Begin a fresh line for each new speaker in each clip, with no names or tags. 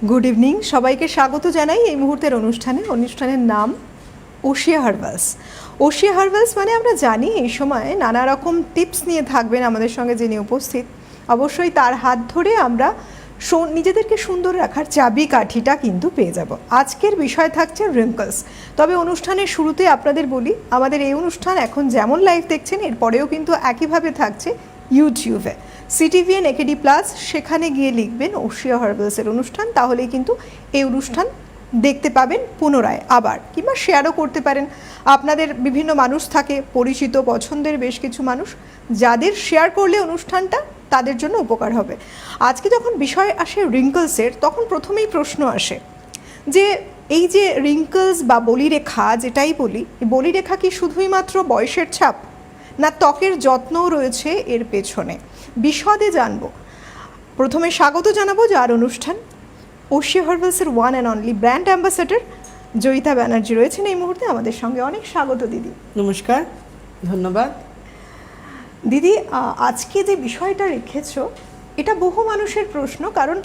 Good evening, সবাইকে স্বাগত জানাই এই মুহূর্তের অনুষ্ঠানের নাম ওশিয়া হার্বালস। ওশিয়া হার্বালস মানে আমরা জানি এই সময় নানা রকম টিপস নিয়ে থাকবেন আমাদের সঙ্গে যিনি উপস্থিত। অবশ্যই তার হাত ধরে আমরা নিজেদেরকে সুন্দর রাখার চাবিকাঠিটা কিন্তু পেয়ে যাব। আজকের বিষয় থাকছে রিঙ্কলস। তবে অনুষ্ঠানের শুরুতে আপনাদের বলি, আমাদের এই অনুষ্ঠান এখন যেমন লাইভ দেখছেন এরপরেও কিন্তু একইভাবে থাকছে ইউটিউবে, CTVN AKD+, সেখানে গিয়ে লিখবেন ওশিয়া হার্বালসের অনুষ্ঠান, তাহলেই কিন্তু এই অনুষ্ঠান দেখতে পাবেন পুনরায় আবার, কিংবা শেয়ারও করতে পারেন। আপনাদের বিভিন্ন মানুষ থাকে, পরিচিত পছন্দের বেশ কিছু মানুষ, যাদের শেয়ার করলে অনুষ্ঠানটা তাদের জন্য উপকার হবে। আজকে যখন বিষয় আসে রিঙ্কলসের, তখন প্রথমেই প্রশ্ন আসে যে এই যে রিঙ্কলস বা বলিরেখা যেটাই বলি, এই বলিরেখা কি শুধুই মাত্র বয়সের ছাপ, না ত্বকের যত্নও রয়েছে এর পেছনে? বিশদে জানবো। প্রথমে স্বাগত জানাবো যার অনুষ্ঠান, ওশিয়া হার্বালসের one and only brand ambassador Joyita Banerjee রয়েছেন এই মুহূর্তে আমাদের সঙ্গে। অনেক স্বাগত দিদি।
নমস্কার, ধন্যবাদ
দিদি। আজকে যে বিষয়টা রেখেছ এটা বহু মানুষের প্রশ্ন, কারণ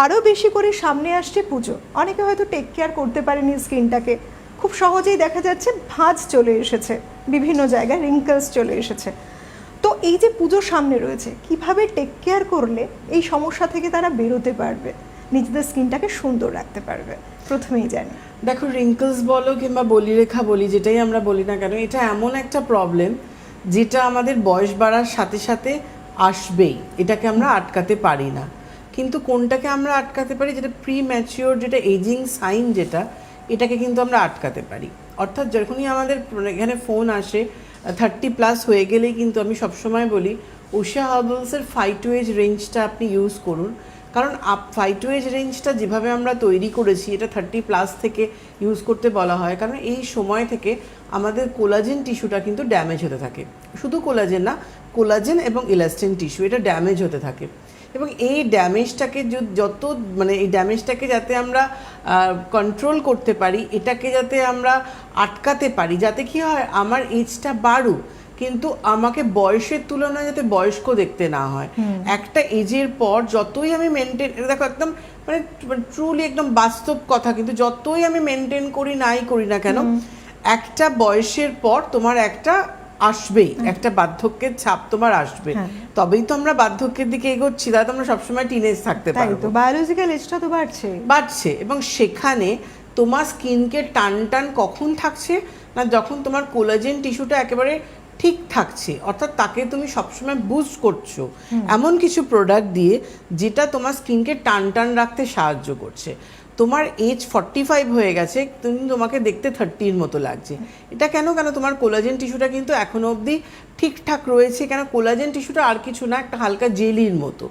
আরও বেশি করে সামনে আসছে পুজো। অনেকে হয়তো টেক কেয়ার করতে পারেনি স্কিনটাকে, খুব সহজেই দেখা যাচ্ছে ভাঁজ চলে এসেছে, বিভিন্ন জায়গায় রিঙ্কলস চলে এসেছে। তো এই যে পুজো সামনে রয়েছে, কিভাবে টেক কেয়ার করলে এই সমস্যা থেকে তারা বেরোতে পারবে, নিজেদের স্কিনটাকে সুন্দর রাখতে পারবে? প্রথমেই জানি,
দেখো, রিঙ্কলস বলো কিংবা বলিরেখা বলি, যেটাই আমরা বলি না কেন, এটা এমন একটা প্রবলেম যেটা আমাদের বয়স বাড়ার সাথে সাথে আসবেই, এটাকে আমরা আটকাতে পারি না। কিন্তু কোনটাকে আমরা আটকাতে পারি? যেটা প্রি ম্যাচিওর, যেটা এজিং সাইন, এটাকে কিন্তু আমরা আটকাতে পারি। অর্থাৎ যখনই আমাদের এখানে ফোন আসে 30+ হয়ে গেলেই কিন্তু আমি সবসময় বলি ওশিয়া হার্বালসের 5 to age রেঞ্জটা আপনি ইউজ করুন। কারণ 5 to age রেঞ্জটা যেভাবে আমরা তৈরি করেছি, এটা 30+ থেকে ইউজ করতে বলা হয়, কারণ এই সময় থেকে আমাদের কোলাজেন টিস্যুটা কিন্তু ড্যামেজ হতে থাকে। শুধু কোলাজেন না, কোলাজেন এবং ইলাস্টিন টিস্যু এটা ড্যামেজ হতে থাকে। এবং এই ড্যামেজটাকে এই ড্যামেজটাকে যাতে আমরা কন্ট্রোল করতে পারি, এটাকে যাতে আমরা আটকাতে পারি, যাতে কি হয় আমার এজটা বাড়ুক কিন্তু আমাকে বয়সের তুলনায় যাতে বয়স্ক দেখতে না হয়। একটা এজের পর যতই আমি মেনটেন, দেখো একদম মানে ট্রুলি একদম বাস্তব কথা, কিন্তু যতই আমি মেনটেন করি নাই করি না কেন, একটা বয়সের পর তোমার একটা আসবেই, একটা বার্ধক্যের ছাপ তোমার আসবে। তবেই তো আমরা বার্ধক্যের দিকে এগোচ্ছি, তাহলে তো আমরা সবসময় টিনেজ থাকতে পারবো।
বায়োলজিক্যাল এজটা তো বাড়ছে।
এবং সেখানে তোমার স্কিনকে টান টান কখন থাকছে না, যখন তোমার কোলাজেন টিস্যুটা একেবারে ঠিক থাকছে, অর্থাৎ তাকে তুমি সবসময় বুস্ট করছো এমন কিছু প্রোডাক্ট দিয়ে, যেটা তোমার স্কিনকে টান টান রাখতে সাহায্য করছে। তোমার এজ 45 হয়ে গেছে, তোমাকে দেখতে 30-র মতো লাগছে। এটা কেন? তোমার কোলাজেন টিস্যুটা কিন্তু এখনো অবধি ঠিকঠাক রয়েছে। কেন? কোলাজেন টিস্যুটা আর কিছু না, একটা হালকা জেলির মতো,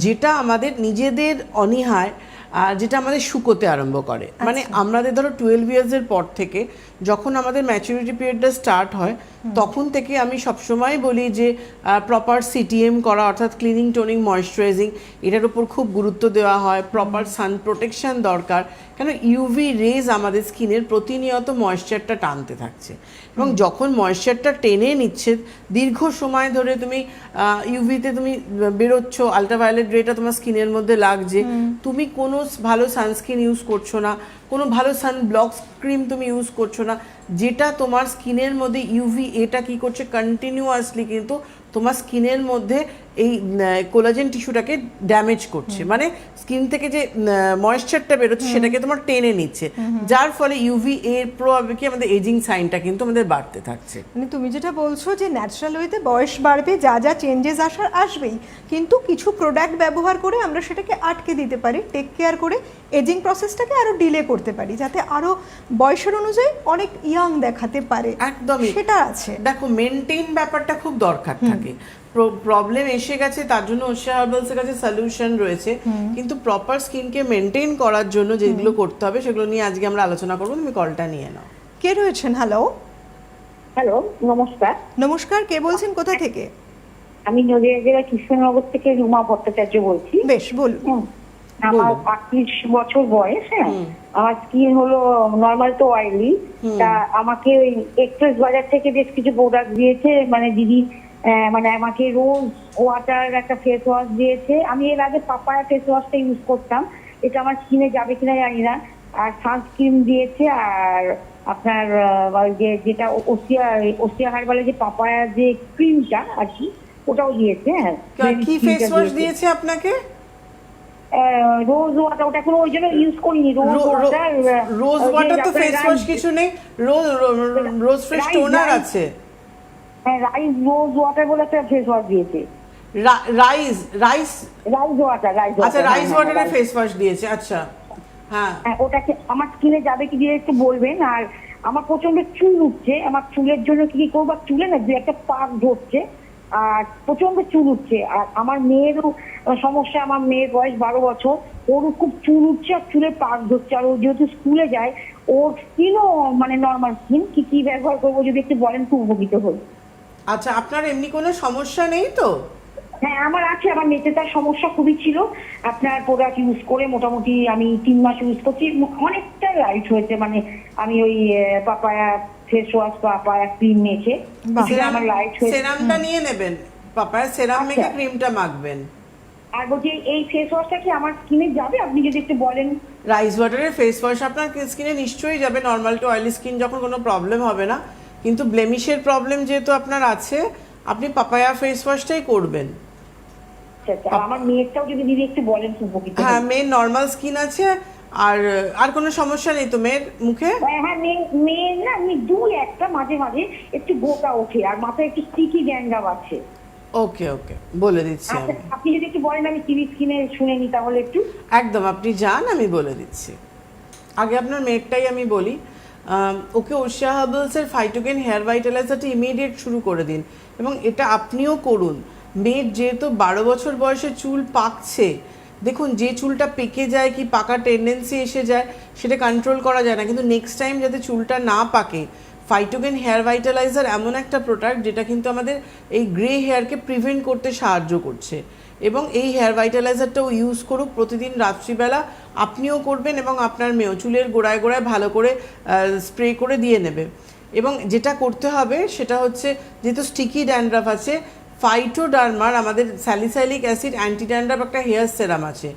যেটা আমাদের নিজেদের অনীহায় যেটা আমাদের শুকোতে আরম্ভ করে। মানে আমাদের ধরো 12 ইয়ার্সের পর থেকে যখন আমাদের ম্যাচুরিটি পিরিয়ডটা স্টার্ট হয়, তখন থেকে আমি সবসময় বলি যে প্রপার CTM করা, অর্থাৎ ক্লিনিং, টোনিং, ময়েশ্চারাইজিং, এটার উপর খুব গুরুত্ব দেওয়া হয়। প্রপার সান প্রোটেকশন দরকার, কেন ইউভি রেজ আমাদের স্কিনের প্রতিনিয়ত ময়েশ্চারটা টানতে থাকছে। এবং যখন ময়েশ্চারটা টেনে নিচ্ছে দীর্ঘ সময় ধরে, তুমি ইউভিতে তুমি বেরোচ্ছ, আলট্রাভায়োলেট রেটা তোমার স্কিনের মধ্যে লাগছে, তুমি কোনো ভালো সানস্ক্রিন ইউজ করছো না, কোনো ভালো সান ব্লক ক্রিম তুমি ইউজ করছো না, যেটা তোমার স্কিনের মধ্যে ইউভি এটা কি করছে, কন্টিনিউয়াসলি কিন্তু তোমার স্কিনের মধ্যে এই কোলাজেন টিস্যুটাকে ড্যামেজ করছে। মানে স্কিন থেকে যে ময়েশ্চারটা বেরোচ্ছে সেটাকে তোমার টেনে নিচ্ছে, যার ফলে ইউভি এর প্রভাবে কি আমাদের এজিং সাইনটা কিন্তু আমাদের বাড়তে থাকছে।
মানে তুমি যেটা বলছো যে ন্যাচারাল ওয়েতে বয়স বাড়বে, যা যা চেঞ্জেস আসার আসবেই, কিন্তু কিছু প্রোডাক্ট ব্যবহার করে আমরা সেটাকে আটকে দিতে পারি, টেক কেয়ার করে এজিং প্রসেসটাকে আরো ডিলে করতে পারি, যাতে আরো বয়সের অনুযায়ী অনেক ইয়াং দেখাতে পারে।
একদমই
সেটা আছে।
দেখো, মেনটেন ব্যাপারটা খুব দরকার থাকে। প্রবলেম এসে গেছে, তার জন্য ওশিয়া হার্বালসের কাছে সলিউশন রয়েছে, কিন্তু প্রপার স্কিনকে মেনটেন করার জন্য যেগুলো করতে হবে সেগুলো নিয়ে আজকে আমরা আলোচনা করবো। তুমি কলটা নিয়ে নাও।
কে রয়েছেন? হ্যালো।
হ্যালো, নমস্কার।
নমস্কার, কে বলছেন, কোথা থেকে?
আমি নদিয়া জেলা কৃষ্ণনগর থেকে রুমা ভট্টাচার্য বলছি।
বেশ, বলুন।
আমার 38 বছর বয়স। আমার স্কিন হলো নর্মাল তো অয়েলি। তা আমাকে ওই এক্সপ্রেস বাজার থেকে বেশ কিছু প্রোডাক্ট দিয়েছে, মানে দিদি, মানে আমাকে রোজ ওয়াটার একটা ফেস ওয়াশ দিয়েছে। আমি এর আগে পাপায়া ফেস ওয়াশটা ইউজ করতাম, এটা আমার স্কিনে যাবে কিনা জানি না। আর সানস্ক্রিন দিয়েছে, আর আপনার ওই যেটা ওসিয়া হার্বালের যে পাপায়া যে ক্রিমটা আর কি, ওটাও দিয়েছে। হ্যাঁ,
কি ফেস ওয়াশ দিয়েছে আপনাকে?
রোজ ওয়াটার, ওটা এখন ওই জন্য ইউজ করিনি।
রোজ ওয়াটার তো ফেস ওয়াশ কিছু নেই, রোজ ফ্রেশ টোনার আছে।
হ্যাঁ, রাইস রোজ ওয়াটার বলে একটা ফেস ওয়াশ দিয়েছে।
রাইস
ওয়াটার,
আচ্ছা, রাইস ওয়াটারের ফেস ওয়াশ দিয়েছে। আচ্ছা, হ্যাঁ,
ওটাকে আমার স্কিনে যাবে কি দিয়ে একটু বলবেন। আর আমার প্রচন্ড চুল উঠছে, আমার চুলের জন্য কি করবো, চুলে না দু একটা পাক ধরছে আর প্রচন্ড চুল উঠছে। আর আমার মেয়েরও সমস্যা, আমার মেয়ের বয়স 12 বছর, ওরও খুব চুল উঠছে আর চুলে পাক ধরছে। আর ও যেহেতু স্কুলে যায়, ওর স্কিনও মানে নর্মাল স্কিন, কি ব্যবহার করবো যদি একটু বলেন খুব উপকৃত হই।
আচ্ছা, আপনার এমনি কোনো সমস্যা নেই তো?
হ্যাঁ, আমার আছে। আমার মেয়েতে তার সমস্যা খুবই ছিল। আপনার প্রোডাক্ট ইউজ করে মোটামুটি আমি 3 মাস ইউজ করছি, অনেকটা লাইট হয়েছে। মানে আমি ওই papaya face wash, papaya cream মেখে আমার লাইট হয়েছে।
সেরামটা নিয়ে নেবেন, পাপায়া সেরাম মেখে ক্রিমটা মাখবেন।
আর বলছি এই ফেস ওয়াশটা কি আমার স্কিনে যাবে, আপনি যদি একটু বলেন।
রাইস ওয়াটারের ফেস ওয়াশ আপনার স্কিনে নিশ্চয়ই যাবে, নর্মাল টু অয়েলি স্কিন যখন কোনো প্রবলেম হবে না। কিন্তু ব্লেমিশের প্রবলেম যেহেতু আপনার আছে, আপনি পাপায়া ফেস ওয়াশটাই করবেন।
আমার মেয়েরটাও যদি দিদি একটু বলেন খুব উপকৃত হই।
হ্যাঁ, মেয়ের নর্মাল স্কিন আছে, আর কোনো সমস্যা নেই তো মেয়ের মুখে?
হ্যাঁ, মেয়ের না আমি একটা মাঝে মাঝে একটু গোটা ওঠে আর মাথায় একটু স্টিকি ড্যান্ড্রাফ আছে।
ওকে, বলে দিচ্ছি আমি।
আপনি যদি একটু বলেন, আমি টিভি স্ক্রিনে শুনে নি তাহলে একটু।
একদম, আপনি যান, আমি বলে দিচ্ছি। আগে আপনার মেয়েরটাই আমি বলি। ওকে ওশিয়া হার্বালসের ফাইটোগেন হেয়ার ভাইটালাইজারটা ইমিডিয়েট শুরু করে দিন, এবং এটা আপনিও করুন। মেয়ের যেহেতু 12 বছর বয়সে চুল পাকছে, দেখুন যে চুলটা পেকে যায় কি পাকার টেন্ডেন্সি এসে যায়, সেটা কন্ট্রোল করা যায় না, কিন্তু নেক্সট টাইম যাতে চুলটা না পাকে, ফাইটোগেন হেয়ার ভাইটালাইজার এমন একটা প্রোডাক্ট যেটা কিন্তু আমাদের এই গ্রে হেয়ারকে প্রিভেন্ট করতে সাহায্য করছে। এবং এই হেয়ার ভাইটালাইজারটাও ইউজ করুক প্রতিদিন রাত্রিবেলা, আপনিও করবেন এবং আপনার মেয়েও চুলের গোড়ায় গোড়ায় ভালো করে স্প্রে করে দিয়ে নেবে। এবং যেটা করতে হবে সেটা হচ্ছে, যেহেতু স্টিকি ড্যান্ড্রাফ আছে, ফাইটোডার্মার আমাদের স্যালিসাইলিক অ্যাসিড অ্যান্টি ড্যান্ড্রাফ একটা হেয়ার সেরাম আছে।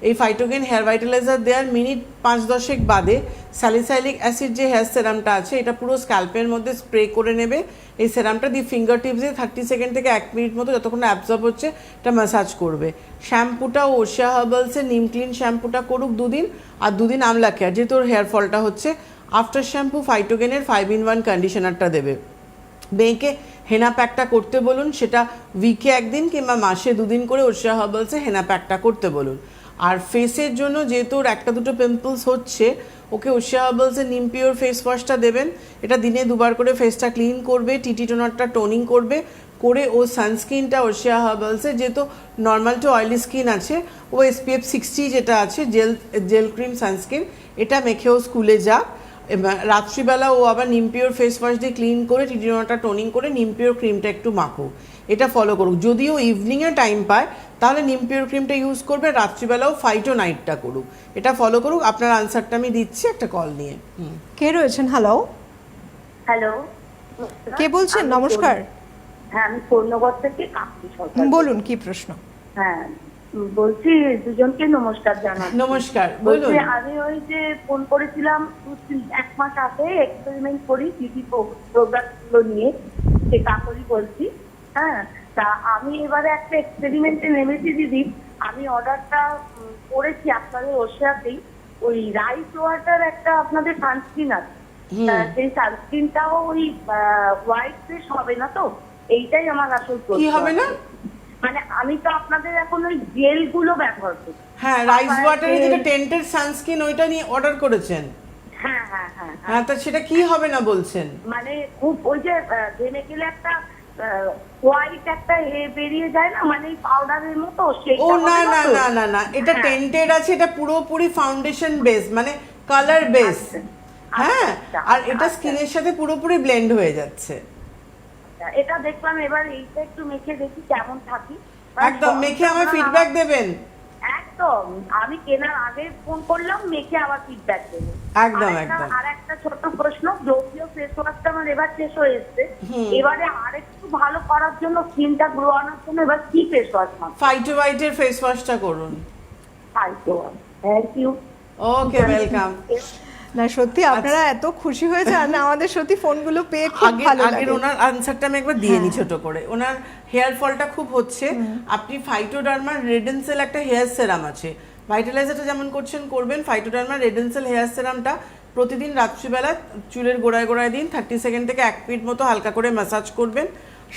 এই ফাইটোগেন হেয়ার ভাইটালাইজার দেওয়ার মিনিট 5-10 বাদে স্যালিসাইলিক অ্যাসিড যে হেয়ার সেরামটা আছে, এটা পুরো স্ক্যাল্পের মধ্যে স্প্রে করে নেবে। এই সেরামটা দিয়ে ফিঙ্গার টিপসে 30 সেকেন্ড থেকে 1 মিনিট মতো যতক্ষণ অ্যাবজর্ব হচ্ছে এটা ম্যাসাজ করবে। শ্যাম্পুটা ওশিয়া হার্বালসের নিম ক্লিন শ্যাম্পুটা করুক 2 দিন, আর 2 দিন আমলা কেয়ার, যেহেতু ওর হেয়ার ফলটা হচ্ছে। আফটার শ্যাম্পু ফাইটোগেনের 5-in-1 কন্ডিশনারটা দেবে। মেয়েকে হেনা প্যাকটা করতে বলুন, সেটা উইকে 1 দিন কিংবা মাসে 2 দিন করে ওশিয়া হার্বালসে হেনা প্যাকটা করতে বলুন। আর ফেসের জন্য যেহেতু ওর 1-2 পিম্পলস হচ্ছে, ওকে ওশিয়া হার্বালসের নিম পিওর ফেস ওয়াশটা দেবেন। এটা দিনে 2 বার করে ফেসটা ক্লিন করবে, টিটি টোনারটা টোনিং করবে, করে ও সানস্ক্রিনটা ওশিয়া হার্বালসের যেহেতু নর্মাল টু অয়েলি স্কিন আছে, ও SPF 60 যেটা আছে জেল ক্রিম সানস্ক্রিন, এটা মেখেও স্কুলে যাক। রাত্রিবেলা ও আবার নিম পিওর ফেস ওয়াশ দিয়ে ক্লিন করে টিটি টোনারটা টোনিং করে নিম পিওর ক্রিমটা একটু মাখুক, এটা ফলো করুক। যদিও ইভিনিংয়ে টাইম পায় তাহলে নিম পিওর ক্রিমটা ইউজ করবে, রাত্রিবেলাও ফাইটো নাইটটা করুক, এটা ফলো করুক। আপনার আনসারটা আমি দিচ্ছি একটা কল নিয়ে।
কে রয়েছেন? হ্যালো,
হ্যালো,
কে বলছেন? নমস্কার।
হ্যাঁ, আমি পূর্ণগর থেকে কাকি সরকার।
বলুন, কি প্রশ্ন?
হ্যাঁ, বলছি দুজনকে নমস্কার জানাই।
নমস্কার, বলুন।
আমি ওই যে ফোন করেছিলাম 1 মাস আগে, এক্সপেরিমেন্ট করি বিউটি প্রোডাক্ট গুলো নিয়ে, সে কাকলি বলছি। হ্যাঁ, তা আমি এবারে একটা এক্সপেরিমেন্টে নেমেছি দিদি। আমি অর্ডারটা করেছি আপনাদের ওশিয়াতেই, ওই রাইস ওয়াটার একটা আপনাদের সানস্ক্রিন আছে, সেই সানস্ক্রিনটাও ওই হোয়াইট ফেস হবে না তো? এইটাই আমার আসল প্রশ্ন।
কি হবে না?
মানে আমি তো আপনাদের এখন ওই জেল গুলো ব্যবহার করি।
হ্যাঁ, রাইস ওয়াটারে যেটা টেন্টেড সানস্ক্রিন, ওইটা নিয়ে অর্ডার করেছেন।
হ্যাঁ হ্যাঁ হ্যাঁ
হ্যাঁ, তা সেটা কি হবে না বলছেন?
মানে খুব ওই যে ঘেমে গেলে একটা হোয়াইট একটা বেরিয়ে যায় না, মানে পাউডারের মতো, সেটা।
ও না না না না না, এটা টেন্টেড আছে, এটা পুরোপুরি ফাউন্ডেশন বেস, মানে কালার বেস। হ্যাঁ, আর এটা স্কিনের সাথে পুরোপুরি ব্লেন্ড হয়ে যাচ্ছে।
এটা দেখলাম, এবার এইটা একটু মেখে দেখি কেমন থাকি।
একদম মেখে আমার ফিডব্যাক দেবেন।
একদম, আমি কেনার আগে ফোন করলাম, মেখে আবার ফিডব্যাক দেবো।
একদম একদম।
আর একটা ছোট প্রশ্ন, যদিও ফেস ওয়াশটা আমার এবার শেষ হয়ে এসছে, এবারে আরেকটু ভালো করার জন্য, স্কিনটা গ্লো আনার জন্য এবার কি ফেস ওয়াশ?
ফাইটোভাইটের ফেস ওয়াশটা করুন।
Phyto wash. Thank you.
Okay, welcome.
না সত্যি আপনারা এত খুশি হয়ে যান, আমাদের সত্যি ফোনগুলো পেয়ে খুব ভালো লাগে।
আগের ওনার আনসারটা আমি একবার দিয়ে নি ছোট করে। ওনার হেয়ার ফলটা খুব হচ্ছে, আপনি ফাইটোডার্মার রেডেনসেল একটা হেয়ার সেরাম আছে, ভাইটালাইজারটা যেমন করছেন করবেন, ফাইটোডার্মার রেডেনসেল হেয়ার সেরামটা প্রতিদিন রাত্রিবেলা চুলের গোড়ায় গোড়ায় দিন, 30 সেকেন্ড থেকে 1 মিনিট মতো হালকা করে ম্যাসাজ করবেন।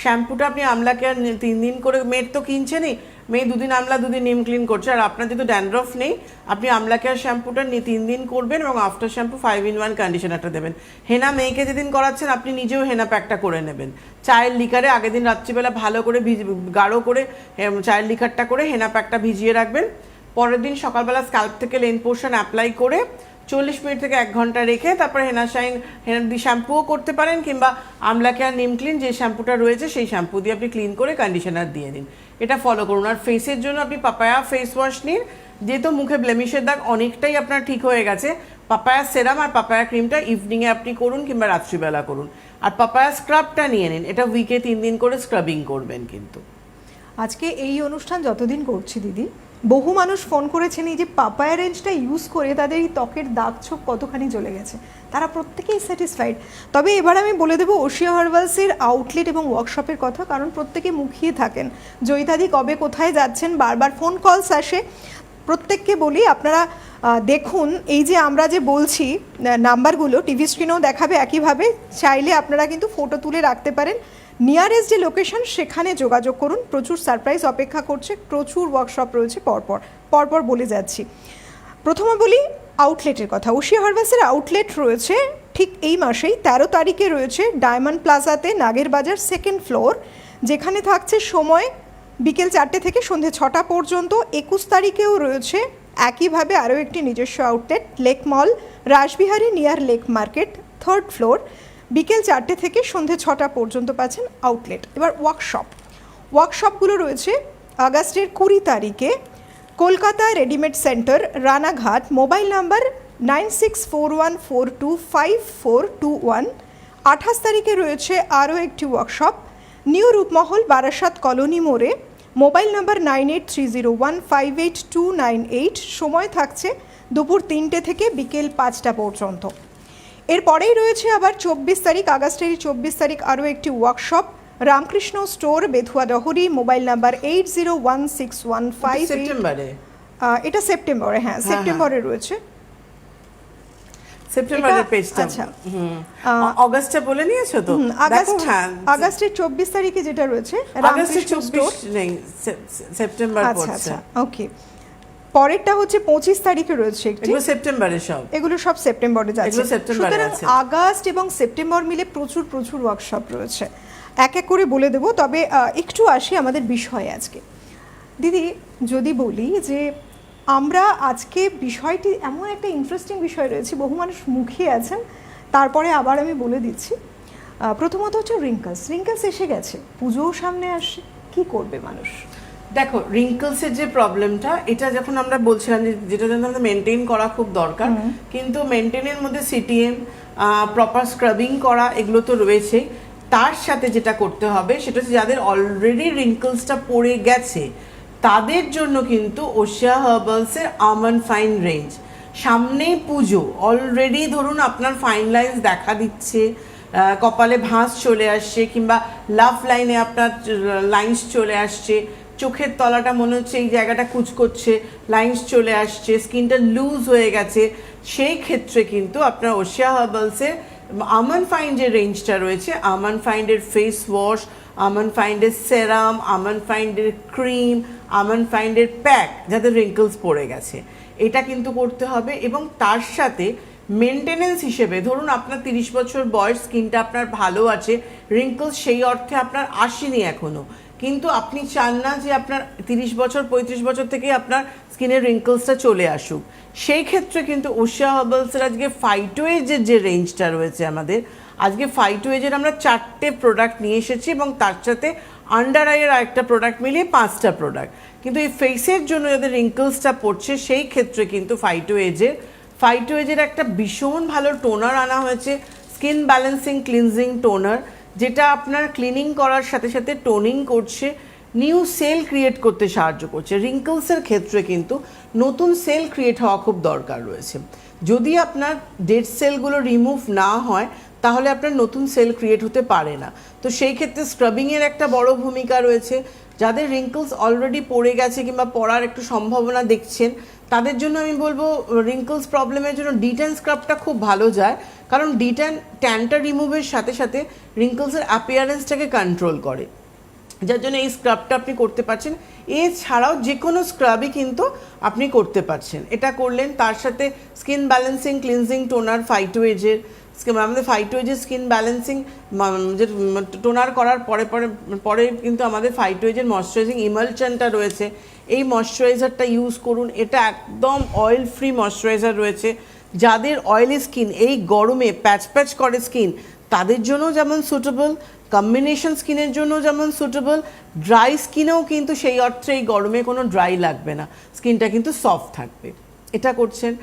শ্যাম্পুটা আপনি আমলা কেয়ার 3 দিন করে, মেয়ের তো কিনছেনই, মেয়ে 2 দিন আমলা 2 দিন নিম ক্লিন করছে, আর আপনার যেহেতু ড্যান্ড্রফ নেই আপনি আমলা কেয়ার শ্যাম্পুটা 3 দিন করবেন এবং আফটার শ্যাম্পু 5-in-1 কন্ডিশনারটা দেবেন। হেনা মেয়েকে যেদিন করাচ্ছেন আপনি নিজেও হেনা প্যাকটা করে নেবেন, চায়ের লিকারে আগের দিন রাত্রিবেলা ভালো করে গাঢ় করে চায়ের লিকারটা করে হেনা প্যাকটা ভিজিয়ে রাখবেন। পরের দিন সকালবেলা স্ক্যাল্প থেকে লেন পোর্শন অ্যাপ্লাই করে 40 মিনিট থেকে 1 ঘন্টা রেখে তারপরে হেনা শাইন দিয়ে শ্যাম্পুও করতে পারেন, কিংবা আমলা কেয়ার নিম ক্লিন যে শ্যাম্পুটা রয়েছে সেই শ্যাম্পু দিয়ে আপনি ক্লিন করে কন্ডিশনার দিয়ে দিন। এটা ফলো করুন। আর ফেসের জন্য আপনি পাপায়া ফেস ওয়াশ নিন, যেহেতু মুখে ব্লেমিশের দাগ অনেকটাই আপনার ঠিক হয়ে গেছে, পাপায়া সেরাম আর পাপায়া ক্রিমটা ইভিনিংয়ে আপনি করুন কিংবা রাত্রিবেলা করুন। আর পাপায়া স্ক্রাবটা নিয়ে নিন, এটা উইকে 3 দিন করে স্ক্রাবিং করবেন। কিন্তু
আজকে এই অনুষ্ঠান যতদিন করছি দিদি, বহু মানুষ ফোন করেছেন এই যে পাপায়া রেঞ্জটা ইউজ করে তাদের এই ত্বকের দাগ ছোপ কতখানি চলে গেছে, তারা প্রত্যেকেই স্যাটিসফাইড। তবে এবার আমি বলে দেবো ওশিয়া হার্বালসের আউটলেট এবং ওয়ার্কশপের কথা, কারণ প্রত্যেকে মুখিয়ে থাকেন জয়িতাদি কবে কোথায় যাচ্ছেন, বারবার ফোন কলস আসে। প্রত্যেককে বলি আপনারা দেখুন, এই যে আমরা যে বলছি নাম্বারগুলো টিভি স্ক্রিনেও দেখাবে, একইভাবে চাইলে আপনারা কিন্তু ফটো তুলে রাখতে পারেন। নিয়ারেস্ট যে লোকেশন সেখানে যোগাযোগ করুন, প্রচুর সারপ্রাইজ অপেক্ষা করছে, প্রচুর ওয়ার্কশপ রয়েছে পরপর বলে যাচ্ছি। প্রথমে বলি আউটলেটের কথা। ওশিয়া হার্বালসের আউটলেট রয়েছে ঠিক এই মাসেই 13 তারিখে রয়েছে ডায়মন্ড প্লাজাতে, নাগের বাজার 2nd ফ্লোর, যেখানে থাকছে সময় বিকেল 4টে থেকে সন্ধে 6টা পর্যন্ত। 21 তারিখেও রয়েছে একইভাবে আরও একটি নিজস্ব outlet, lake mall, Rashbehari near lake market 3rd floor, বিকেল 4টে থেকে সন্ধে 6টা পর্যন্ত পাচ্ছেন আউটলেট। এবার ওয়ার্কশপগুলো রয়েছে আগস্টের 20 তারিখে Kolkata readymade centre, Ranaghat, mobile number 9641425421। 28 তারিখে রয়েছে আরও একটি workshop new Rupmahal, Barasat colony মোড়ে, মোবাইল নাম্বার 9830158298। সময় থাকছে দুপুর 3টে থেকে বিকেল 5টা পর্যন্ত। এরপরেই রয়েছে আবার 24 তারিখ, আগস্টের 24 তারিখ আরও একটি workshop Ramakrishna store, Bethua Dahari, mobile number 801615।
সেপ্টেম্বরে,
এটা সেপ্টেম্বরে, হ্যাঁ সেপ্টেম্বরে রয়েছে।
সেপ্টেম্বরের পেজটা,
আচ্ছা
অগাস্টে বলে নিয়েছো তো?
আগস্টের 24 তারিখে যেটা রয়েছে
আগস্টের
রামকৃষ্ণ স্টোর,
24 নেই, সেপ্টেম্বর
আচ্ছা
পড়ছে।
ওকে। পরেরটা হচ্ছে 25 তারিখে রয়েছে একটি,
এগুলো সেপ্টেম্বরে সব,
এগুলো সব সেপ্টেম্বরে যাচ্ছে।
এগুলো সেপ্টেম্বরে
সুতরাং
আছে।
আগস্ট এবং সেপ্টেম্বর মিলে প্রচুর ওয়ার্কশপ রয়েছে, এক এক করে বলে দেবো। তবে একটু আসি আমাদের বিষয়ে আজকে। দিদি যদি বলি যে আমরা আজকে বিষয়টি এমন একটা ইন্টারেস্টিং বিষয় রয়েছে, বহু মানুষ মুখিয়ে আছেন, তারপরে আবার আমি বলে দিচ্ছি। প্রথমত হচ্ছে রিঙ্কলস এসে গেছে, পুজোও সামনে আসছে, কি করবে মানুষ?
দেখো, রিঙ্কলসের যে প্রবলেমটা, এটা যখন আমরা বলছিলাম যে যেটা জন্য আমাদের মেনটেন করা খুব দরকার, কিন্তু মেনটেনের মধ্যে সিটিএম, প্রপার স্ক্রাবিং করা, এগুলো তো রয়েছেই। তার সাথে যেটা করতে হবে সেটা হচ্ছে যাদের অলরেডি রিঙ্কলসটা পড়ে গেছে তাদের জন্য কিন্তু ওশিয়া হার্বালসের আমন্ড ফাইন রেঞ্জ। সামনেই পুজো, অলরেডি ধরুন আপনার ফাইন লাইন্স দেখা দিচ্ছে, কপালে ভাঁজ চলে আসছে, কিংবা লাভ লাইনে আপনার লাইন্স চলে আসছে, চোখের তলাটা মনে হচ্ছে এই জায়গাটা কুচকোচ্ছে, লাইন্স চলে আসছে, স্কিনটা লুজ হয়ে গেছে, সেই ক্ষেত্রে কিন্তু আপনার ওশিয়া হার্বালসের আমন্ড ফাইন যে রেঞ্জটা রয়েছে, আমন্ড ফাইন্ডের ফেস ওয়াশ, আমন্ড ফাইন্ডের সেরাম, আমন্ড ফাইন্ডের ক্রিম, আমন্ড ফাইন্ডের প্যাক যাদের রিঙ্কলস পড়ে গেছে, এটা কিন্তু করতে হবে। এবং তার সাথে মেনটেনেন্স হিসেবে ধরুন আপনার 30 বছর বয়স, স্কিনটা আপনার ভালো আছে, রিঙ্কলস সেই অর্থে আপনার আসেনি এখনও, কিন্তু আপনি চান না যে আপনার 30 বছর 35 বছর থেকে আপনার স্কিনের রিঙ্কলসটা চলে আসুক, সেই ক্ষেত্রে কিন্তু ওশিয়া হার্বালসের আজকে ফাইটোএজের যে রেঞ্জটা রয়েছে আমাদের, আজকে ফাইটোএজের আমরা 4টে প্রোডাক্ট নিয়ে এসেছি এবং তার সাথে আন্ডার আইয়ের আরেকটা প্রোডাক্ট মিলিয়ে 5টা প্রোডাক্ট। কিন্তু এই ফেসের জন্য যাদের রিঙ্কলসটা পড়ছে সেই ক্ষেত্রে কিন্তু ফাইটোএজের একটা ভীষণ ভালো টোনার আনা হয়েছে, স্কিন ব্যালেন্সিং ক্লিনজিং টোনার, যেটা আপনার ক্লিনিং করার সাথে সাথে টোনিং করছে নিউ সেল ক্রিয়েট করতে সাহায্য করছে। রিঙ্কলসের ক্ষেত্রে কিন্তু নতুন সেল ক্রিয়েট হওয়া খুব দরকার রয়েছে। যদি আপনার ডেড সেলগুলো রিমুভ না হয় তাহলে আপনার নতুন সেল ক্রিয়েট হতে পারে না। তো সেই ক্ষেত্রে স্ক্রাবিংয়ের একটা বড় ভূমিকা রয়েছে। যাদের রিঙ্কলস অলরেডি পড়ে গেছে কিংবা পড়ার একটু সম্ভাবনা দেখছেন, তাদের জন্য আমি বলবো রিঙ্কলস প্রবলেমের জন্য ডিট্যান স্ক্রাবটা খুব ভালো যায়, কারণ ডিট্যান ট্যানটা রিমুভের সাথে সাথে রিঙ্কলসের অ্যাপিয়ারেন্সটাকে কন্ট্রোল করে, যার জন্য এই স্ক্রাবটা আপনি করতে পারছেন। এছাড়াও যে কোনো স্ক্রাবই কিন্তু আপনি করতে পারছেন। এটা করলেন, তার সাথে skin balancing cleansing toner phyto এজের, আমাদের ফাইটো এজের স্কিন ব্যালেন্সিং যে টোনার করার পরে পরে পরে কিন্তু আমাদের ফাইটো এজের ময়শ্চারাইজিং ইমালশনটা রয়েছে, এই ময়শ্চারাইজারটা ইউজ করুন। এটা একদম অয়েল ফ্রি ময়শ্চারাইজার রয়েছে। যাদের অয়েলি স্কিন, এই গরমে প্যাচ প্যাচ করে স্কিন, তাদের জন্য যেমন সুটেবল, কম্বিনেশন স্কিনের জন্য যেমন সুটেবল, ড্রাই স্কিনেও কিন্তু সেই অর্থে এই গরমে কোনো ড্রাই লাগবে না, স্কিনটা কিন্তু সফট থাকবে। এটা করছেন।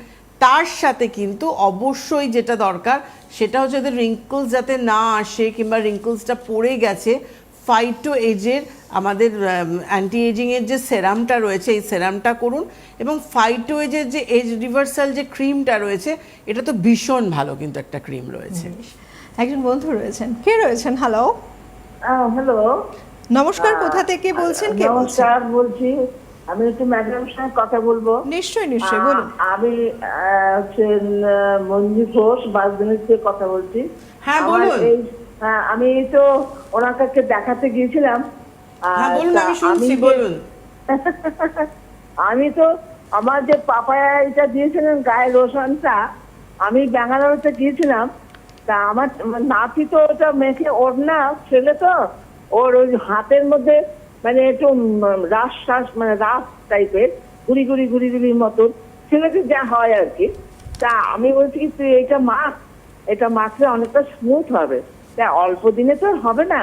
তার সাথে কিন্তু অবশ্যই যেটা দরকার সেটা হচ্ছে যাদের রিঙ্কলস যাতে না আসে কিংবা রিঙ্কলসটা পড়ে গেছে, ফাইটো এজের আমাদের অ্যান্টি এজিংয়ের যে সেরামটা রয়েছে এই সেরামটা করুন। এবং ফাইটো এজের যে এজ রিভার্সাল যে ক্রিমটা রয়েছে, এটা তো ভীষণ ভালো কিন্তু একটা ক্রিম রয়েছে।
একজন বন্ধু রয়েছেন, কে রয়েছেন? হ্যালো,
হ্যালো,
নমস্কার, কোথা থেকে বলছেন? কে বলছেন?
নমস্কার, বলছি আমি একটু ম্যাডামের সঙ্গে কথা বলবো।
নিশ্চয়ই নিশ্চয়ই, বলুন।
আমি হচ্ছে মঞ্জু ঘোষ বাসদিনের থেকে কথা বলছি।
হ্যাঁ,
আমার
বলুন।
আমি তো ওনার কাছে দেখাতে গিয়েছিলাম।
হ্যাঁ বলুন,
তা
আমি শুনছি,
যে-
বলুন।
আমি তো আমার যে পাপায়া এটা দিয়েছিলেন গায়ে লোশনটা, আমি ব্যাঙ্গালোরতে গিয়েছিলাম। তা আমার নাতি তো ওটা মেখে, ওর না ছেলে তো, ওর ওই হাতের মধ্যে মানে একটু রাস মানে রাস টাইপের গুড়ি গুড়ি গুড়ি গুড়ির মতন ছেলেকে যা হয় আর কি। তা আমি বলছি কি তুই এটা মাখলে অনেকটা স্মুথ হবে। তা অল্প দিনে তো হবে না।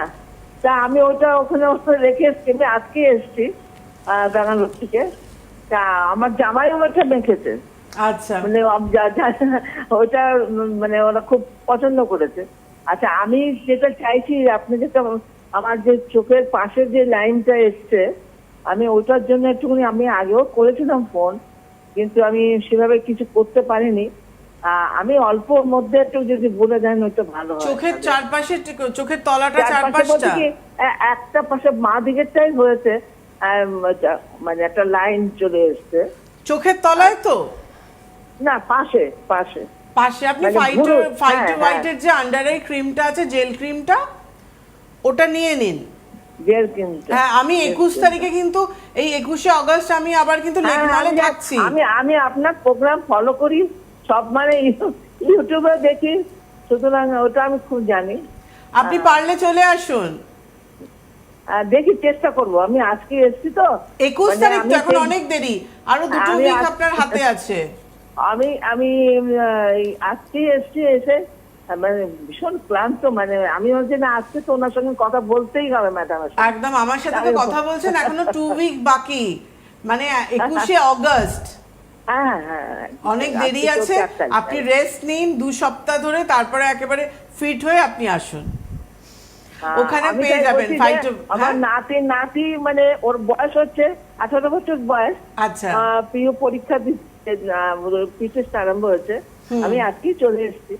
তা আমি ওটা ওখানে রেখে এসছি, আমি আজকে এসছি ব্যাঙ্গালোর থেকে। তা আমার জামাই ওটা মেখেছে,
আচ্ছা,
মানে ওটা মানে ওরা খুব পছন্দ করেছে। আচ্ছা, আমি যেটা চাইছি, আপনি যেটা আমার যে চোখের পাশে যে লাইনটা এসছে, আমি ওটার জন্য একটুখানি, আমি আগেও করেছিলাম ফোন, কিন্তু আমি সেভাবে কিছু করতে পারিনি। আমি অল্প মধ্যে একটু যদি বলে দেন ওইটা ভালো হয়।
চোখের চারপাশে, চোখের তলাটা
চারপাশে বলতে
চারপাশটা
কি, একটা পাশে মা দিকেরটাই হয়েছে, মানে একটা লাইন চলে এসছে।
চোখের তলায় তো
না, পাশে পাশে
পাশে আপনি
মানে
ফাইটো
ভুরু,
ফাইটো
হ্যাঁ,
হোয়াইটের যে আন্ডার আই ক্রিমটা আছে, জেল ক্রিমটা, ওটা নিয়ে নিন।
জেল কিনতে।
হ্যাঁ, আমি 21 তারিখে কিন্তু এই 21শে অগস্ট আমি আবার কিন্তু লেকমালে থাকছি।
আমি আপনার প্রোগ্রাম ফলো করি সব, মানে ইউটিউবে দেখি, সুতরাং ওটা আমি খুব জানি।
আপনি পারলে চলে আসুন।
দেখি, চেষ্টা করব। আমি আজকে এসেছি তো,
21
মানে
তারিখ তো
আমি
এখন
সেই-
অনেক দেরি, আরো দুটো
আমি
উইক
আজ-
আপনার হাতে আছে।
আমি আজকে এসেছি, এসে মানে ভীষণ ক্লান্ত, মানে আমি হচ্ছে না, আজকে তো ওনার সঙ্গে কথা বলতেই হবে ম্যাডামের সঙ্গে।
একদম আমার সাথে তো কথা বলছেন, এখনো 2 উইক বাকি, মানে 21শে অগস্ট,
হ্যাঁ হ্যাঁ,
অনেক দেরি
আজকে তো
আছে।
4 তারিখ।
আপনি রেস্ট নিন 2 সপ্তাহ ধরে, তারপরে একেবারে ফিট হয়ে আপনি আসুন। ওখানে
আমি
পেয়ে
তাই
যাবেন
বলছি যে
ফাইটো।
আমার নাতি মানে ওর বয়স হচ্ছে 18 বছর বয়স।
আচ্ছা,
প্রিয় পরীক্ষা দিচ্ছে, টেস্ট আরম্ভ হয়েছে। আমি আজকেই চলে এসেছি।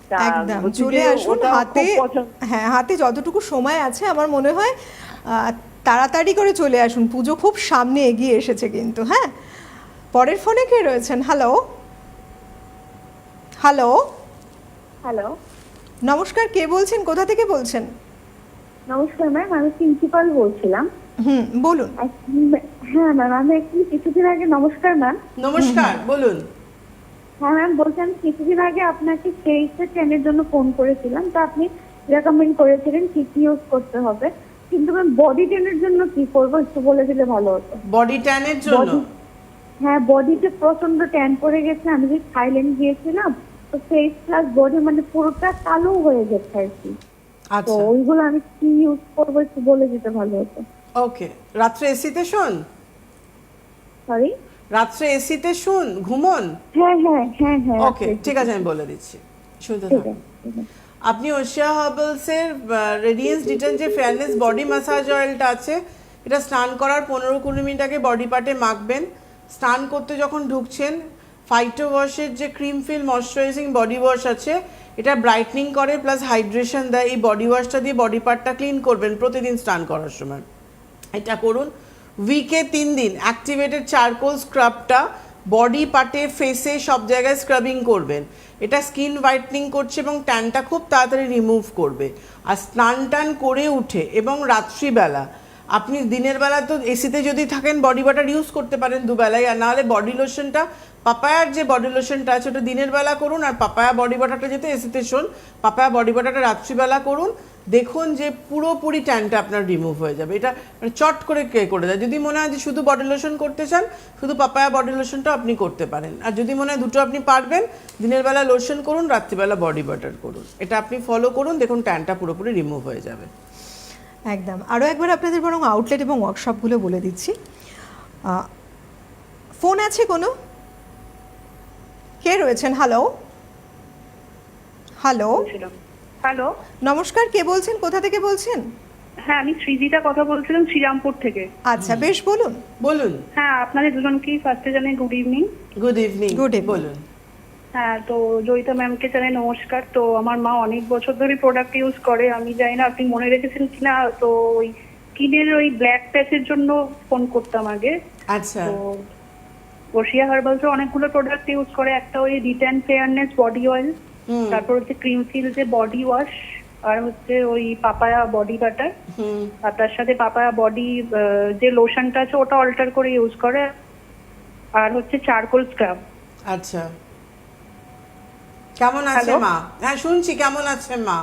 তা
একদম
বলছি
চলে
যে
আসুন।
ওটা
হাতে,
খুব পছন্দ।
হ্যাঁ, হাতে যতটুকু সময় আছে আমার মনে হয় তাড়াতাড়ি করে চলে আসুন, পুজো খুব সামনে এগিয়ে এসেছে কিন্তু। হ্যাঁ, পরের ফোনে কে রয়েছেন? হ্যালো হ্যালো,
হ্যালো,
নমস্কার, কে বলছেন? কোথা থেকে বলছেন?
নমস্কার ম্যাম, আমি প্রিন্সিপাল বলছিলাম।
বলুন।
হ্যাঁ ম্যাম, আমি একটু কিছুদিন আগে, নমস্কার ম্যাম।
নমস্কার, বলুন।
হ্যাঁ ম্যাম, বলছেন কিছুদিন আগে আপনাকে ফেসে ট্রেনের জন্য ফোন করেছিলাম, তো আপনি রেকমেন্ড করেছিলেন কি কি ইউজ করতে হবে, কিন্তু ম্যাম বডি ট্রেনের জন্য কি করবো একটু বলে দিলে ভালো হতো।
বডি ট্যানের জন্য?
হ্যাঁ, বডিতে প্রচন্ড ট্যান পড়ে গেছে, আমি যে থাইল্যান্ড গিয়েছিলাম, তো ফেস প্লাস বডি মানে পুরোটা কালো হয়ে গেছে আর কি। তো
আচ্ছা,
ওইগুলো আমি কি ইউজ করবো একটু বলে দিতে ভালো হতো।
ওকে। রাত্রে এসিতে শুন,
সরি?
রাত্রে এসিতে শুন, ঘুমন।
হ্যাঁ হ্যাঁ হ্যাঁ হ্যাঁ,
ওকে, ঠিক আছে, আমি বলে দিচ্ছি, শুনতে
ঠিক
থাকুন।
আছে, ঠিক আছে।
আপনি ওশিয়া হার্বালস এর রেডিয়েন্স ডিটেন যে ফেয়ারনেস বডি ম্যাসাজ অয়েলটা আছে, এটা স্নান করার 15-20 মিনিট আগে বডি পার্টে মাখবেন। স্নান করতে যখন ঢুকছেন ফাইটো ওয়াশের যে cream feel moisturising body wash আছে, এটা ব্রাইটনিং করে প্লাস হাইড্রেশন দেয়। এই বডি ওয়াশটা দিয়ে বডি পার্টটা ক্লিন করবেন প্রতিদিন স্নান করার সময়। এটা করুন। উইকে 3 দিন অ্যাক্টিভেটেড চারকোল স্ক্রাবটা বডি পার্টে, ফেসে, সব জায়গায় স্ক্রাবিং করবেন। এটা স্কিন হোয়াইটনিং করছে এবং ট্যানটা খুব তাড়াতাড়ি রিমুভ করবে। আর স্নান টান করে উঠে এবং রাত্রিবেলা, আপনি দিনের বেলা তো এসিতে যদি থাকেন বডি বাটার ইউজ করতে পারেন দুবেলায়, আর নাহলে বডি লোশনটা, পাপায়ার যে বডি লোশনটা আছে ওটা দিনের বেলা করুন, আর পাপায়া বডি বাটারটা যেতে এসিতে শোন, পাপায়া বডি বাটারটা রাত্রিবেলা করুন। দেখুন যে পুরোপুরি ট্যানটা আপনার রিমুভ হয়ে যাবে। এটা মানে চট করে করে দেয়। যদি মনে হয় যে শুধু বডি লোশন করতে চান, শুধু পাপায়া বডি লোশনটা আপনি করতে পারেন। আর যদি মনে হয় দুটো আপনি পারবেন, দিনের বেলা লোশন করুন, রাত্রিবেলা বডি বাটার করুন। এটা আপনি ফলো করুন, দেখুন ট্যানটা পুরোপুরি রিমুভ হয়ে যাবে।
একদম। আরও একবার আপনাদের বরং আউটলেট এবং ওয়ার্কশপগুলো বলে দিচ্ছি। ফোন আছে কোনো? কে রয়েছেন? হ্যালো হ্যালো
হ্যালো,
নমস্কার, কে বলছেন, কোথা থেকে বলছেন?
হ্যাঁ আমি সৃজিতা কথা বলছিলাম শ্রীরামপুর থেকে।
আচ্ছা, বেশ, বলুন।
বলুন।
হ্যাঁ আপনাদের দুজনকেই ফার্স্টে জানাই good evening.
Good evening.
Good evening.
বলুন।
হ্যাঁ, তো জয়িতা ম্যামকে জানাই নমস্কার। তো আমার মা অনেক বছর ধরে প্রোডাক্ট ইউজ করে, আমি জানি না আপনি মনে রেখেছেন কিনা, তো ওই স্কিনের ওই ব্ল্যাক প্যাচের জন্য ফোন করতাম আগে।
আচ্ছা।
তো ওশিয়া হার্বালসের অনেকগুলো প্রোডাক্ট ইউজ করে, একটা ওই রিটার্ন ফেয়ারনেস বডি অয়েল, তারপর হচ্ছে ক্রিম ফিল যে বডি ওয়াশ, আর হচ্ছে ওই পাপায়া বডি বাটার, আর তার সাথে পাপায়া বডি যে লোশনটা আছে ওটা অল্টার করে ইউজ করে, আর হচ্ছে চারকোল স্ক্রাব।
আচ্ছা, কেমন আছে
Hello?
মা? হ্যাঁ শুনছি, কেমন আছে মা?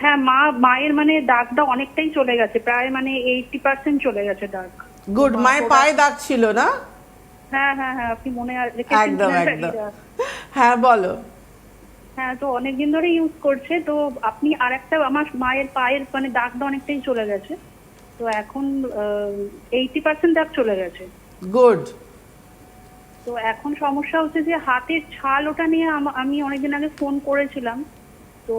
হ্যাঁ মায়ের মানে দাগটা অনেকটাই চলে গেছে, প্রায় মানে 80% চলে গেছে দাগ।
গুড। মায়ের পায়ে দাগ ছিল না?
হ্যাঁ হ্যাঁ হ্যাঁ, আপনি মনে রেখেছেন
একদম
কিনা
একদম।
জানি না।
হ্যাঁ বলো।
হ্যাঁ, তো অনেকদিন ধরে ইউজ করছে। তো আপনি আরেকটা, আমার মায়ের পায়ের মানে দাগটা অনেকটাই চলে গেছে, তো এখন 80% দাগ চলে গেছে।
গুড।
তো এখন সমস্যা হচ্ছে যে হাতের ছাল, ওটা নিয়ে আমি অনেকদিন আগে ফোন করেছিলাম, তো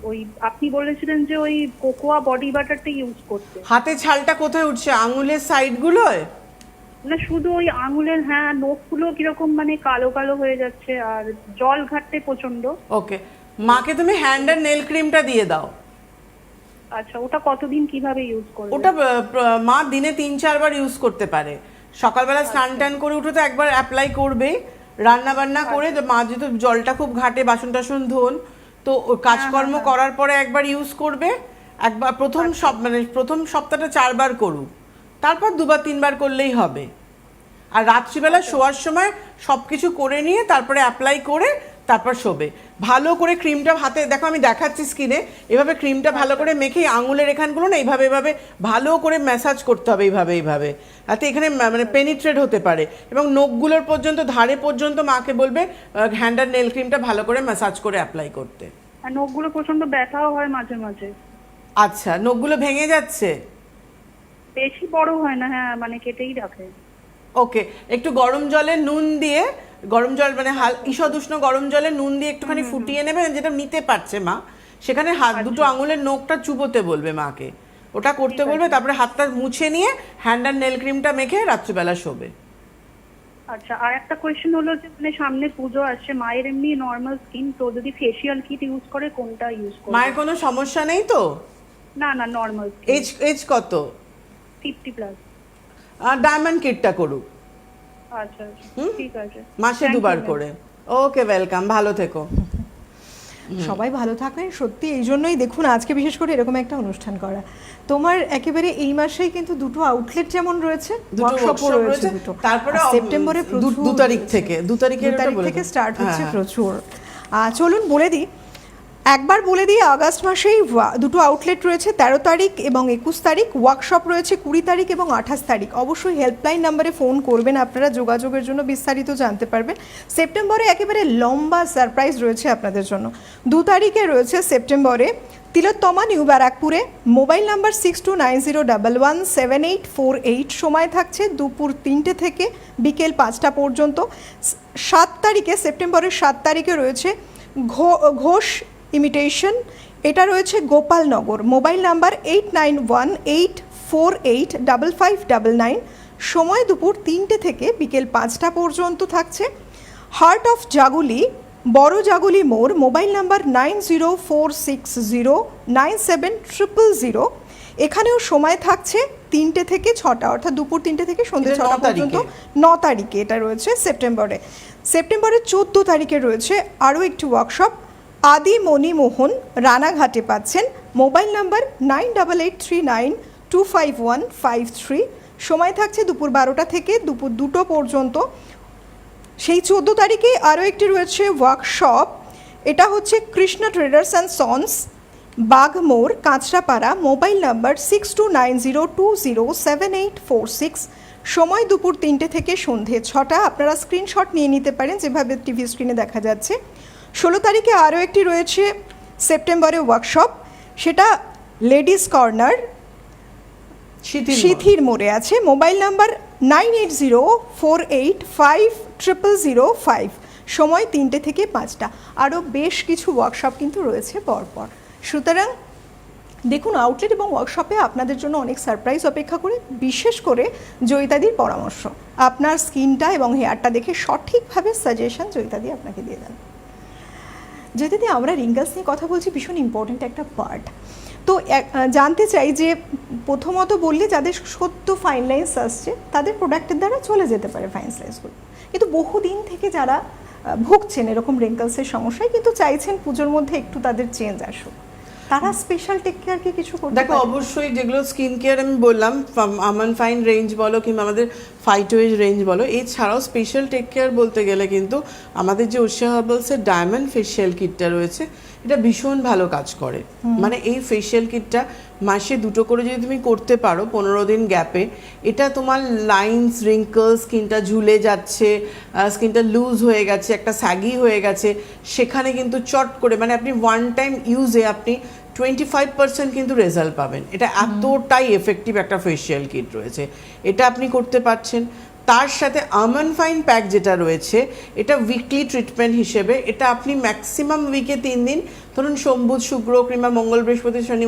ওই আপনি বলেছিলেন যে ওই কোকোয়া বডি বাটারটা ইউজ করতে।
হাতে ছালটা কোথায় উঠছে? আঙুলের সাইড গুলোয়?
না শুধু ওই আঙুলের, হ্যাঁ নখগুলো কিরকম মানে কালো কালো হয়ে যাচ্ছে, আর জল ঘাটতে প্রচন্ড।
ওকে, মাকে তুমি হ্যান্ড আর নেল ক্রিমটা দিয়ে দাও।
আচ্ছা, ওটা কতদিন কিভাবে ইউজ করবে?
ওটা মা দিনে 3-4 বার ইউজ করতে পারে। সকালবেলা স্নান টান করে উঠে তো একবার অ্যাপ্লাই করবে, রান্না বান্না করে মা যেহেতু জলটা খুব ঘাটে, বাসন টাসন ধোন, তো কাজকর্ম করার পরে একবার ইউজ করবে। একবার প্রথম সপ্তাহটা 4 বার করুক, তারপর 2-3 বার করলেই হবে। আর রাত্রিবেলা শোয়ার সময় সবকিছু করে নিয়ে তারপরে অ্যাপ্লাই করে তারপর শোবে। ভালো করে ক্রিমটা হাতে, দেখো আমি দেখাচ্ছি স্কিনে, এভাবে ক্রিমটা ভালো করে মেখে আঙুলের এখানগুলো না এইভাবে এইভাবে ভালো করে ম্যাসাজ করতে হবে, এইভাবে যাতে এখানে মানে পেনিট্রেট হতে পারে, এবং নখগুলোর পর্যন্ত, ধারে পর্যন্ত মাকে বলবে হ্যান্ড আর নেল ক্রিমটা ভালো করে ম্যাসাজ করে অ্যাপ্লাই করতে।
আর নখগুলো প্রচন্ড ব্যথাও হয় মাঝে মাঝে।
আচ্ছা, নখগুলো ভেঙে যাচ্ছে?
বেশি বড় হয় না, হ্যাঁ মানে কেটেই রাখে।
ওকে, একটু গরম জলে নুন দিয়ে, গরম জল মানে ঈষৎ উষ্ণ গরম জলে নুন দিয়ে একটুখানি ফুটিয়ে নেবেন, যেটা নিতে পারছে মা, সেখানে হাত দুটো আঙুলের নখটা চুবোতে বলবে মাকে, ওটা করতে বলবে। তারপরে হাতটা মুছে নিয়ে হ্যান্ড আর নেল ক্রিমটা মেখে রাত্রিবেলা শোবে।
আচ্ছা, আর একটা কোয়েশ্চেন হলো যে মানে সামনে পুজো আসছে, মায়ের এমনি নর্মাল স্কিন, তো যদি ফেসিয়াল কিট ইউজ করে কোনটা ইউজ করে?
মায়ের কোনো সমস্যা নেই তো?
না না, নর্মাল।
এজ কত?
50+।
ডায়মন্ড কিটটা করুক।
আচ্ছা ঠিক আছে,
মাসে 2 বার করে। ওকে, ওয়েলকাম, ভালো থেকো।
সবাই ভালো থাকবেন। সত্যি এই জন্যই দেখুন আজকে বিশেষ করে এরকম একটা অনুষ্ঠান করা। তোমার একেবারে এই মাসেই কিন্তু দুটো আউটলেট যেমন রয়েছে, ওয়ার্কশপও রয়েছে দুটো।
তারপরে
সেপ্টেম্বরে
2 তারিখ থেকে, 2 তারিখের
থেকে স্টার্ট হচ্ছে প্রচুর। চলুন বলে দিই, একবার বলে দিই, আগস্ট মাসেই দুটো আউটলেট রয়েছে, 13 তারিখ এবং 21 তারিখ। ওয়ার্কশপ রয়েছে 20 তারিখ এবং 28 তারিখ। অবশ্যই হেল্পলাইন নাম্বারে ফোন করবেন আপনারা, যোগাযোগের জন্য বিস্তারিত জানতে পারবেন। সেপ্টেম্বরে একেবারে লম্বা সারপ্রাইজ রয়েছে আপনাদের জন্য। 2 তারিখে রয়েছে সেপ্টেম্বরে তিলোত্তমা, নিউ ব্যারাকপুরে। Mobile number 6290117848। সময় থাকছে দুপুর 3টে থেকে বিকেল 5টা পর্যন্ত। 7 তারিখে, সেপ্টেম্বরের 7 তারিখে রয়েছে ঘোষ ইমিটেশন, এটা রয়েছে গোপালনগর। মোবাইল নাম্বার 8918 985599, সময় দুপুর 3টে থেকে বিকেল 5টা পর্যন্ত থাকছে। হার্ট অফ জাগুলি, বড় জাগুলি মোড়, মোবাইল নাম্বার 9046097000। এখানেও সময় থাকছে 3টে থেকে 6টা, অর্থাৎ দুপুর 3টে থেকে সন্ধ্যে
এটা
6টা
9
পর্যন্ত। 9 তারিখে এটা রয়েছে সেপ্টেম্বরের 14 তারিখে রয়েছে আরও একটি ওয়ার্কশপ। আদি মণিমোহন, রানাঘাটে পাচ্ছেন, মোবাইল নাম্বার 9883925153। সময় থাকছে দুপুর 12টা থেকে দুপুর 2টো পর্যন্ত। সেই 14 তারিখে আরও একটি রয়েছে ওয়ার্কশপ, এটা হচ্ছে Krishna traders and sons, Bagmor, Kanchrapara, mobile number 6290207846। সময় দুপুর 3টে থেকে সন্ধে 6টা। আপনারা স্ক্রিনশট নিয়ে নিতে পারেন যেভাবে টিভি স্ক্রিনে দেখা যাচ্ছে। 16 তারিখে আরও একটি রয়েছে সেপ্টেম্বরে ওয়ার্কশপ, সেটা লেডিস কর্নার, সিথির মোড়ে আছে, মোবাইল নাম্বার 9804850005। সময় 3টে থেকে 5টা। আরও বেশ কিছু ওয়ার্কশপ কিন্তু রয়েছে পরপর। সুতরাং দেখুন, আউটলেট এবং ওয়ার্কশপে আপনাদের জন্য অনেক সারপ্রাইজ অপেক্ষা করে, বিশেষ করে জয়িতাদির পরামর্শ। আপনার স্কিনটা এবং হেয়ারটা দেখে সঠিকভাবে সাজেশন জয়িতাদি আপনাকে দিয়ে দেন। জয়িতাদি, আমরা রিঙ্গলস নিয়ে কথা বলছি, ভীষণ ইম্পর্ট্যান্ট একটা পার্ট। তো জানতে চাই যে প্রথমত বললে যাদের সদ্য ফাইন লাইন্স আসছে তাদের প্রোডাক্টের দ্বারা চলে যেতে পারে ফাইন লাইন্সগুলো, কিন্তু বহুদিন থেকে যারা ভুগছেন এরকম রিঙ্কলসের সমস্যায়, কিন্তু চাইছেন পুজোর মধ্যে একটু তাদের চেঞ্জ আসুক, তারা স্পেশাল টেক কেয়ার কি কিছু করতে
দেখো,
পারে?
অবশ্যই যেগুলো স্কিন কেয়ার আমি বললাম, আমান ফাইন রেঞ্জ বলো কিংবা আমাদের ফাইটোয়েজ রেঞ্জ বলো, এছাড়াও স্পেশাল টেক কেয়ার বলতে গেলে কিন্তু আমাদের যে ওশিয়া হার্বালসের ডায়মন্ড ফেশিয়াল কিটটা রয়েছে, এটা ভীষণ ভালো কাজ করে। মানে এই ফেশিয়াল কিটটা মাসে 2টো করে যদি তুমি করতে পারো 15 দিন গ্যাপে, এটা তোমার লাইনস, রিঙ্কলস, স্কিনটা ঝুলে যাচ্ছে, স্কিনটা লুজ হয়ে গেছে, একটা স্যাগি হয়ে গেছে, সেখানে কিন্তু চট করে মানে আপনি ওয়ান টাইম ইউজে আপনি 25% কিন্তু রেজাল্ট পাবেন। এটা এতটাই এফেক্টিভ একটা ফেশিয়াল কিট রয়েছে, এটা আপনি করতে পারছেন। তার সাথে আমান ফাইন প্যাক যেটা রয়েছে, এটা উইকলি ট্রিটমেন্ট হিসেবে, এটা আপনি ম্যাক্সিমাম উইকে 3 দিন, ধরুন সোম, বুধ, শুক্র কিংবা মঙ্গল, বৃহস্পতি, শনি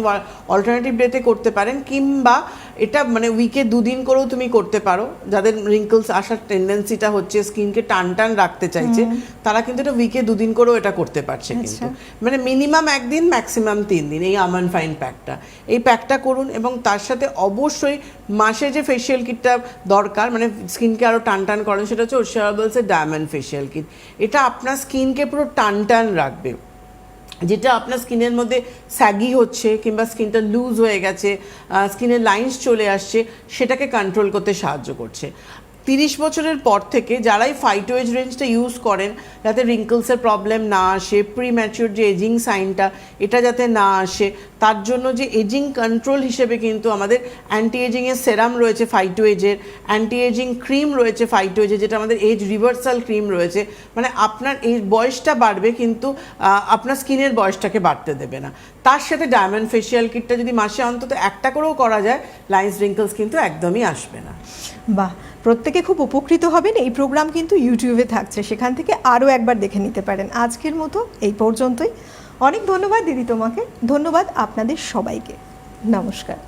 অল্টারনেটিভ ডেতে করতে পারেন, কিংবা এটা মানে উইকে 2 দিন করেও তুমি করতে পারো। যাদের রিঙ্কলস আসার টেন্ডেন্সিটা হচ্ছে, স্কিনকে টান টান রাখতে চাইছে, তারা কিন্তু এটা উইকে 2 দিন করেও এটা করতে পারছে। কিন্তু মানে মিনিমাম 1 দিন, ম্যাক্সিমাম 3 দিন এই আমান ফাইন প্যাকটা, এই প্যাকটা করুন। এবং তার সাথে অবশ্যই মাসে যে ফেশিয়াল কিটটা দরকার, মানে স্কিনকে আরও টান টান করেন, সেটা হচ্ছে ওশিয়া হার্বালসের ডায়মন্ড ফেশিয়াল কিট। এটা আপনার স্কিনকে পুরো টান টান রাখবে। যেটা আপনার স্কিনের মধ্যে স্যাগি হচ্ছে কিংবা স্কিনটা লুজ হয়ে গেছে, স্কিনের লাইন্স চলে আসছে, সেটাকে কন্ট্রোল করতে সাহায্য করছে। 30 বছরের পর থেকে যারাই ফাইটোয়েজ রেঞ্জটা ইউজ করেন, যাতে রিঙ্কলসের প্রবলেম না আসে, প্রি ম্যাচিউর যে এজিং সাইনটা এটা যাতে না আসে, তার জন্য যে এজিং কন্ট্রোল হিসেবে কিন্তু আমাদের অ্যান্টি এজিংয়ের সেরাম রয়েছে ফাইটোয়েজের, অ্যান্টি এজিং ক্রিম রয়েছে ফাইটোয়েজের, যেটা আমাদের এজ রিভার্সাল ক্রিম রয়েছে। মানে আপনার এই বয়সটা বাড়বে কিন্তু আপনার স্কিনের বয়সটাকে বাড়তে দেবে না। তার সাথে ডায়মন্ড ফেশিয়াল কিটটা যদি মাসে অন্তত একটা করেও করা যায়, লাইন্স, রিঙ্কলস কিন্তু একদমই আসবে না।
বাহ, প্রত্যেকে খুব উপকৃত হবেন। এই প্রোগ্রাম কিন্তু ইউটিউবে থাকছে, সেখান থেকে আরও একবার দেখে নিতে পারেন। আজকের মতো এই পর্যন্তই। অনেক ধন্যবাদ দিদি তোমাকে, ধন্যবাদ আপনাদের সবাইকে, নমস্কার।